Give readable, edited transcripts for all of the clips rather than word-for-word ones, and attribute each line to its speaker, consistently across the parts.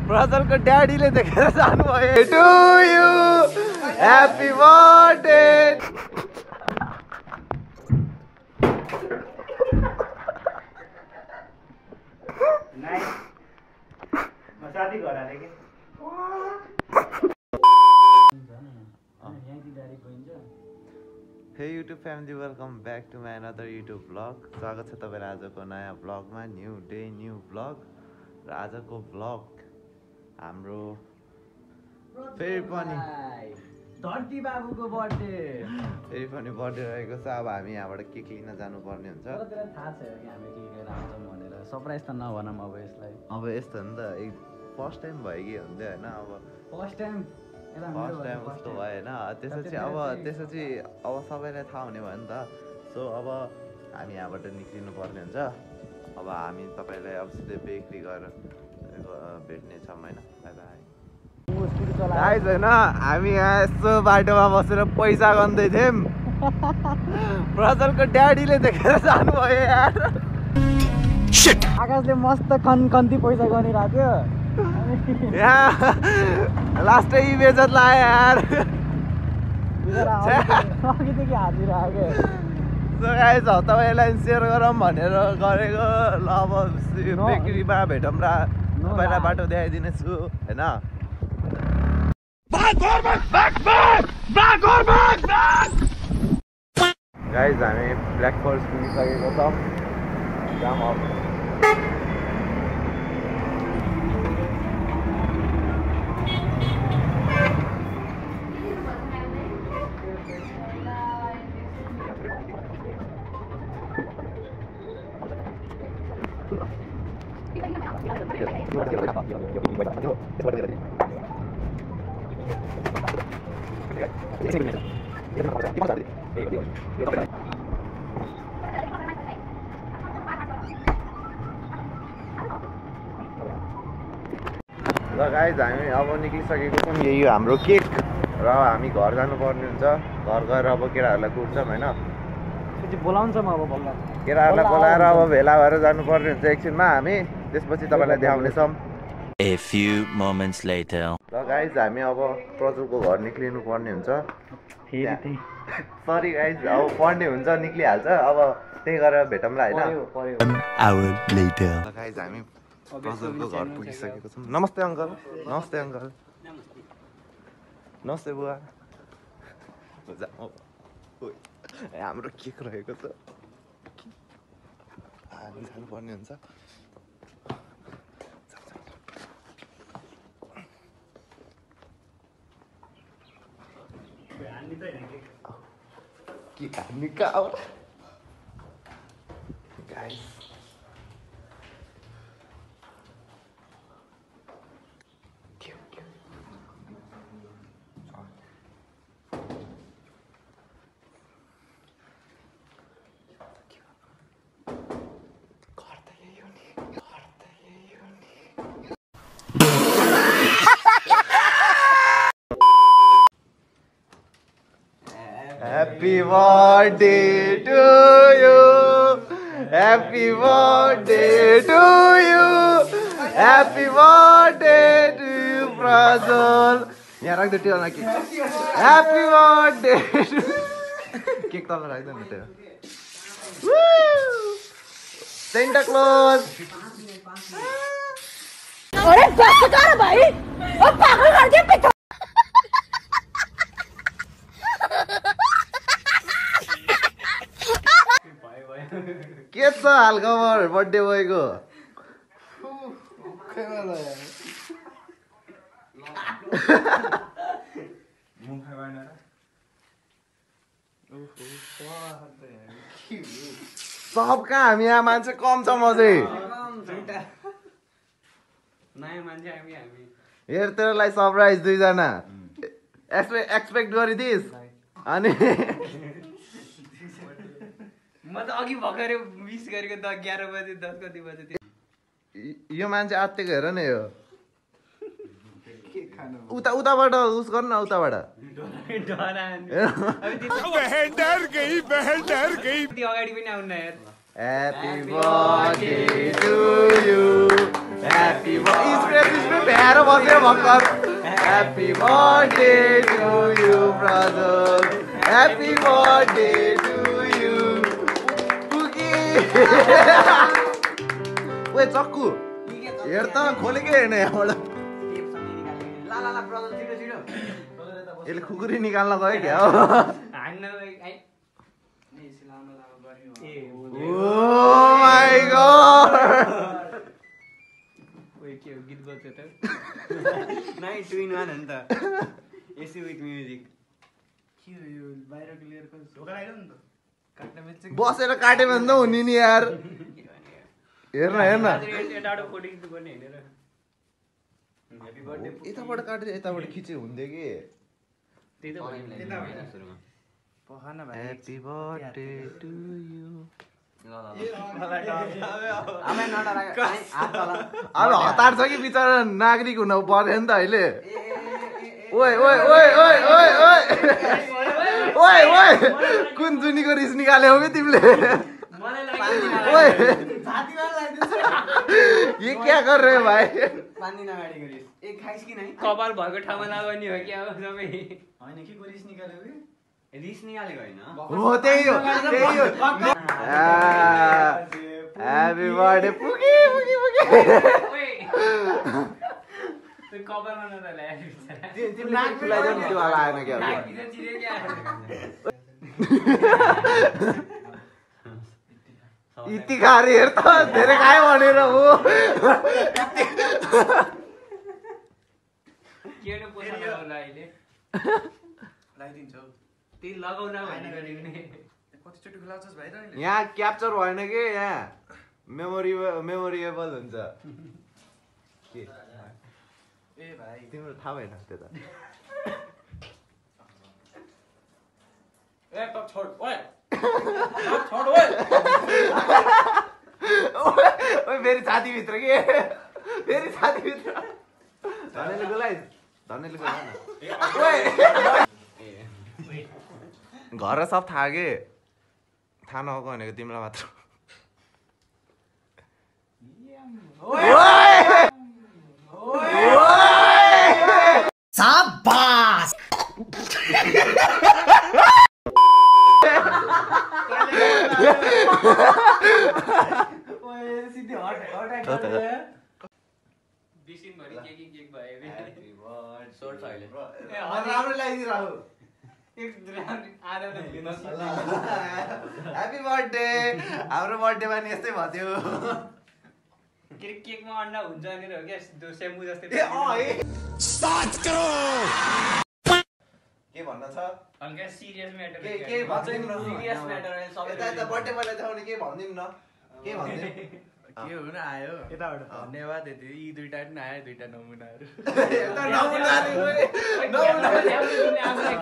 Speaker 1: प्रजलको ड्याडीले देखेर जानुभयो to you happy birthday Hey YouTube family, welcome back to my another YouTube vlog. स्वागत छ तपाईहरु आजको नयाँ vlogमा, न्यू डे न्यू vlog। र आजको vlog हाम्रो फेरि पनि
Speaker 2: धरती बाबुको बर्थडे
Speaker 1: फेरि पनि बर्थडे रहेको छ। अब हामी यहाँबाट केक लिन जानु पर्ने हुन्छ।
Speaker 2: तर थाहा छ कि हामी के लिएर आउँछौँ भनेर सरप्राइज त नभनौँ अब यसलाई।
Speaker 1: अब यस्तो हो नि त, फर्स्ट टाइम भयो कि हुन्थ्यो हैन। अब
Speaker 2: फर्स्ट टाइम
Speaker 1: जस्तो भयो हैन। त्यसपछि अब सबैलाई थाहा हुने भयो नि त। सो अब हामी यहाँबाट निक्लिनु पर्ने हुन्छ। अब हामी तपाईलाई अब सिधै बेकरी गएर भेट्ने छौँ हैन। Bye bye guys. हैन हामी यहाँ यसो बाटोमा बसेर पैसा गन्दै थियौँ। प्रजलको ड्याडीले देखेर जानुभयो यार।
Speaker 2: आकाशले मस्त कन्ती पैसा गनिरहेको थियो।
Speaker 1: यहाँ लास्टै बेजत लाग्यो यार।
Speaker 2: अघिदेखि हाजिरहेको।
Speaker 1: सो गाइस तपाईँलाई सेयर गरौँ भनेर गरेको। ल अब बेकरीमा भेटौँ र तपाईँलाई बाटो देखाइदिनेछु होइन। गाइस हामी ब्ल्याक फरेस्ट पुगिसकेको छौँ। जाम अब ल गाइस हामी अब निक्लिसकेको छौँ। यही हो हाम्रो केक र हामी घर जानुपर्ने हुन्छ। घर गएर अब केटाहरूलाई कुर्छौँ होइन।
Speaker 2: बोलाउँछ म अब बल्ल
Speaker 1: केटाहरूलाई बोलाएर अब भेला भएर जानुपर्ने हुन्छ एकछिनमा हामी। त्यसपछि तपाईँलाई देखाउनेछौँ।
Speaker 3: A few moments later.
Speaker 1: ल गाइस हामी अब प्रजुलको घर निक्लिनु पर्ने हुन्छ। सरी गाइस, अब पढ्ने हुन्छ निक्लिहाल्छ। अब त्यही गरेर भेटौँला होइन।
Speaker 3: 1 hour later.
Speaker 1: ल गाइस हामी प्रजुलको घर पुगिसकेको छौँ। नमस्ते अङ्कल। नमस्ते अङ्कल। नमस्ते बुवा। हाम्रो केक रहेको छ। हामी जानुपर्ने हुन्छ। केक हान्ने कहाँ guys. Happy birthday to you. Happy birthday to you. Happy birthday to you, Prajal. यहाँ राख्दै त्यो होला केक। Happy birthday. केक तल राख्दै न त्यो। Santa Claus.
Speaker 4: अरे बस कर भाई, अब पागल कर दिया पिता।
Speaker 1: के छ हालखबर बर्थडे बोयको? सब कहाँ हामी यहाँ मान्छे कम छ। म चाहिँ हेर तेरोलाई सरप्राइज दुईजना एक्सपेक्ट गरिदिस। अनि
Speaker 2: म त अघि भर्खर मिस गरेको 11 बजे 10 कति बजे
Speaker 1: यो मान्छे आत्तिको हेर न। यो उताबाट उस गर्नु न। उताबाट
Speaker 3: बहन डर गई
Speaker 2: अगाडि पनि आउन यार।
Speaker 1: Happy birthday to you. Happy birthday भ्याएर बस्यो भर्खर Happy birthday to you brother Happy birthday to you पुगी ओए चक्कु हेर त खोलेकै हेर्न यहाँबाट यसले खुकुरी निकाल्न गयो क्या हो Oh my god!
Speaker 2: गीत बज्यो त नाइ 2 in 1 हो नि त एसी विथ म्युजिक के हो यो बाहिर क्लियर को ढोका आइलो नि त काट्न मिल्छ
Speaker 1: बसेर काटे भने त हुने नि यार हेर्न
Speaker 2: एटाडो कोडिङ त गर्ने हैन र ह्यापी बर्थडे
Speaker 1: यताबाट काटेर यताबाट खिचे हुन्थ्यो कि
Speaker 2: त्यही त भन्नु सुरुमा पखाना भाइ
Speaker 1: ह्यापी बर्थडे टु यु अब हतार छ कि बिचरा नागरिक हुन पर्यो नि त अहिले ओए ओए ओए ओए ओए ओए ओए ओए कुन जुनीको रिस निकाल्यौ कि तिमीले ओए ये क्या कर रहे भाइ
Speaker 2: पानी नगाडीको रिस एक खाइस कि नै कपाल भएको ठाउँमा नगर्ने हो कि अब सबै हैन के को रिस निकाल्यो कि रिस निकालेको हैन
Speaker 1: हो त्यही हो ह्यापी बर्थडे पुगी पुगी पुगी
Speaker 2: त्यो कपालमा नलाए
Speaker 1: तिमीले नाक फुलाइदेऊ नि त्यो वाला आएन क्या
Speaker 2: नाक भित्र चिरे क्या
Speaker 1: इतिखारी हेर त धेरै खायो भनेर हो
Speaker 2: के न पोसा लगाउला अहिले लगाइदिन्छौ त्यही लगाउन भनेको नि कतिचोटि खुलाउँछस् भाइ र अहिले
Speaker 1: यहाँ क्याप्चर भएन कि यहाँ मेमोरिएबल हुन्छ के
Speaker 2: ए भाइ
Speaker 1: तिम्रो थाहा भएन त्यो त
Speaker 2: ए त छोड ओए छोड ओए
Speaker 1: ओए फेरि छातीभित्र के फेरि छातीभित्र धनेले गोलाइ धनेले गोला घर सब थाहा के थाहा नभएको भनेको तिमीलाई मात्र
Speaker 4: शाबाश
Speaker 2: बिसिनभरि केक भयो
Speaker 1: सोर्ट छ अहिले
Speaker 2: ए
Speaker 1: राम्रो ल्याइदिरहेको
Speaker 2: आधा त हेर्नुहोस्
Speaker 1: ह्यापी बर्थडे हाम्रो बर्थडेमा नि यस्तै भयो
Speaker 2: के केकमा अन्डा हुन्छ भनेर हो क्या त्यो सेम्पू जस्तै
Speaker 1: के भन्न छ
Speaker 2: हल्का सिरियस म्याटर
Speaker 1: के भन्छ नि
Speaker 2: सिरियस म्याटर सबै
Speaker 1: यता बर्थडे मलाई देखाउने के भनिदिउँ न के भनिदिउँ
Speaker 5: के हुन आयो यताबाट धन्यवाद यति यी दुईटा पनि आयो दुईटा नमुनाहरू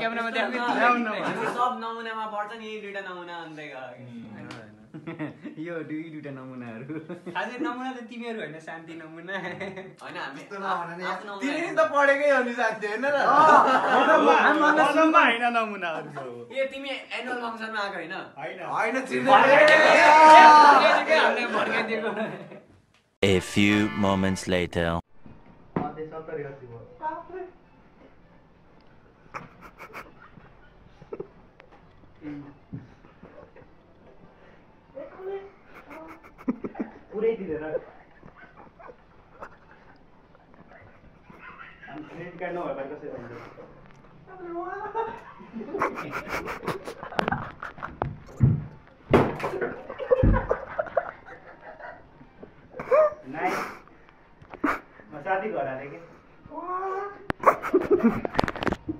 Speaker 2: क्यामेरामा देखाउने सब नमुनामा पर्छ नि यी दुईटा नमुना अन्दै
Speaker 5: यो दुईटा नमुनाहरू
Speaker 2: खासै नमुना त तिमीहरू होइन शान्ति नमुना होइन हामी
Speaker 1: तिमी त पढेकै हो नि साथी होइन र
Speaker 5: होइन नमुनाहरू
Speaker 2: ए तिमी एनुअल फङ्सनमा आएको होइन
Speaker 1: होइन
Speaker 2: हामीले भड्काइदिएको
Speaker 3: A few moments later.
Speaker 5: पुरै दिएर क्रेडिट कार्ड नभए कसरी हुन्छ नाइस म साथी घर हालेँ कि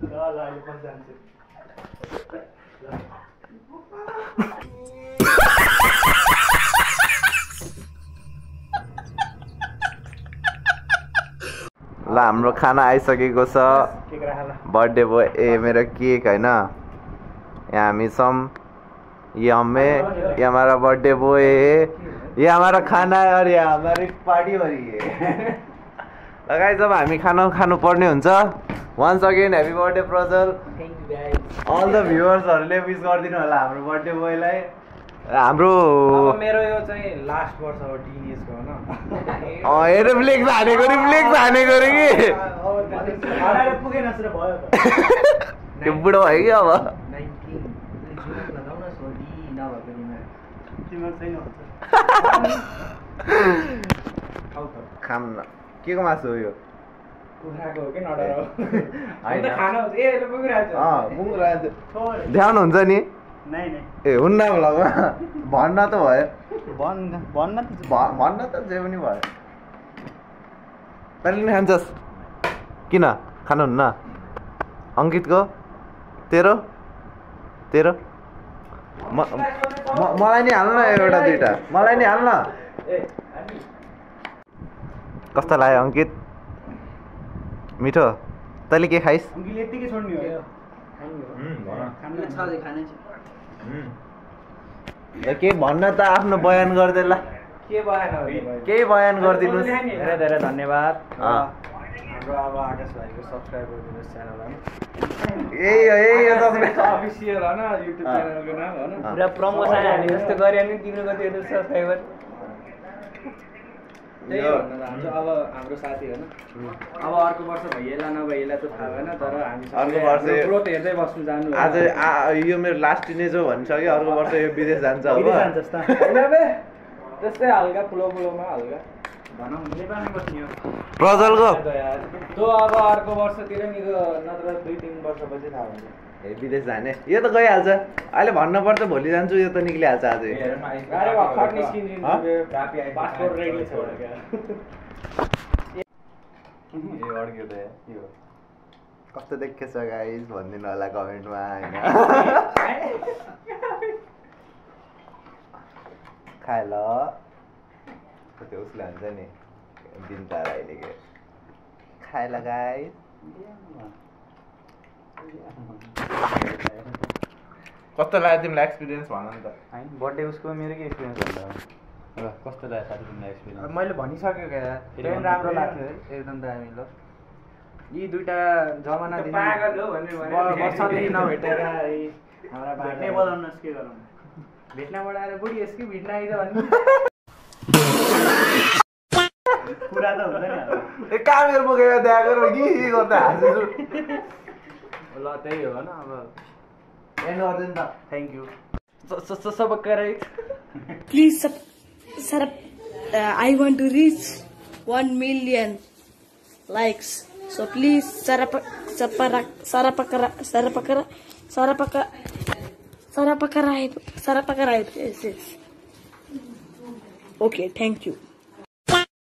Speaker 5: ल अहिले पछि जान्छु
Speaker 1: ल हाम्रो खाना आइसकेको छ बर्थडे बोय ए मेरो केक होइन यहाँ हामी छौँ ये हमारा बर्थडे बॉय है ये हमारा खाना है और ये हमारी पार्टी हो रही है लगाइ जब हामी खाना खानु पर्ने हुन्छ once again happy birthday Prajal all the भ्युअर्सहरूले विश गरिदिनु होला हाम्रो बर्थडे बोयलाई हाम्रो
Speaker 5: अब मेरो यो चाहिँ लास्ट वर्ष हो टिनेजको होइन
Speaker 1: हेर रिफ्लेक्स हानेको रे कि
Speaker 2: पुगेन जस्तो भयो त
Speaker 1: त्यो बुढो भयो कि अब
Speaker 5: 19 लगाउन छोडी नभएको दिनमा
Speaker 2: तिम्रो छैन
Speaker 1: खाम न के को मासु हो यो
Speaker 5: कुखुराको हो कि नडर हो
Speaker 1: होइन
Speaker 5: खाना हुन्छ ए ल पुगिरहेको
Speaker 1: ध्यान हुन्छ नि
Speaker 2: नै
Speaker 1: ए हुन्न भ्लगमा भन्न त भयो
Speaker 2: भन्न
Speaker 1: भन्न त जे पनि भयो तैँले नि खान्छस् किन खानुहुन्न अङ्कितको तेरो मलाई नि हाल्नु न एउटा दुइटा मलाई नि हाल्न कस्तो लाग्यो अङ्कित मिठो तैँले के खाइस्
Speaker 2: अङ्किल यतिकै छोड्ने हो
Speaker 1: के भन्न त आफ्नो बयान गर्दै ल
Speaker 5: के भएन
Speaker 1: केही बयान गरिदिनुहोस्
Speaker 5: धेरै धेरै धन्यवाद
Speaker 2: हाम्रो अब आकाश भाइको सब्सक्राइब गरिदिनुहोस् च्यानललाई
Speaker 1: यही हो
Speaker 5: अफिसियल होइन युट्युब च्यानलको नाम होइन
Speaker 2: पुरा प्रमोसन हाल्ने
Speaker 5: जस्तो गऱ्यो भने तिम्रो कति सब्सक्राइबर त्यही हो अब हाम्रो साथी होइन अब अर्को वर्ष भइएला नभइएला त थाहा भएन तर हामी
Speaker 1: अर्को वर्ष
Speaker 5: ग्रोथ हेर्दै बस्नु जानु
Speaker 1: आज यो मेरो लास्ट टिनेज हो भनिसक्यो अर्को वर्ष यो विदेश जान्छ अब
Speaker 5: त्यस्तै हल्का फुलोमा हल्का भनौँ नेपालमै बस्ने हो
Speaker 1: प्रजलको
Speaker 5: त्यो अब अर्को वर्षतिर नि नत्र 2-3 वर्षपछि थाहा हुन्छ
Speaker 1: ए विदेश जाने यो त गइहाल्छ अहिले भन्नुपर्छ भोलि जान्छु यो त निक्लिहाल्छ आज
Speaker 5: अरे भर्खर निस्किन्छ पासपोर्ट रेडी छ
Speaker 1: कस्तो देखेछ गाइस भनिदिनु होला कमेन्टमा होइन खाए ल त्यो उसले हुन्छ नि दिन तारा अहिले के खाए ल गाइस कस्तो लाग्यो तिमीलाई एक्सपिरियन्स भन नि त
Speaker 2: बर्थडे उसको मेरो के एक्सपिरियन्स भन्दा कस्तो लाग्यो साथी तिमीलाई एक्सपिरियन्स
Speaker 5: मैले भनिसकेँ क्या फेरि राम्रो लाग्थ्यो है एकदम दामी ल यी दुईटा जमाना दिन वर्षदेखि नभेटेर हाम्रा
Speaker 2: भेट्नै बोलाउनुहोस् के गरौँ
Speaker 5: भेट्नबाट आएर बुढी यसकै भिड्न आइज भन्नु
Speaker 2: कुरा त हुँदैन
Speaker 1: कामेर बोकेर त्यहाँ गएर कि गर्दा हाँस्छु
Speaker 5: ल त्यही हो होइन अब
Speaker 1: एन्ड गर्दैन त
Speaker 5: thank you sub correct
Speaker 4: Please, I want to reach 1 million likes. So please, subscribe. Okay, thank you.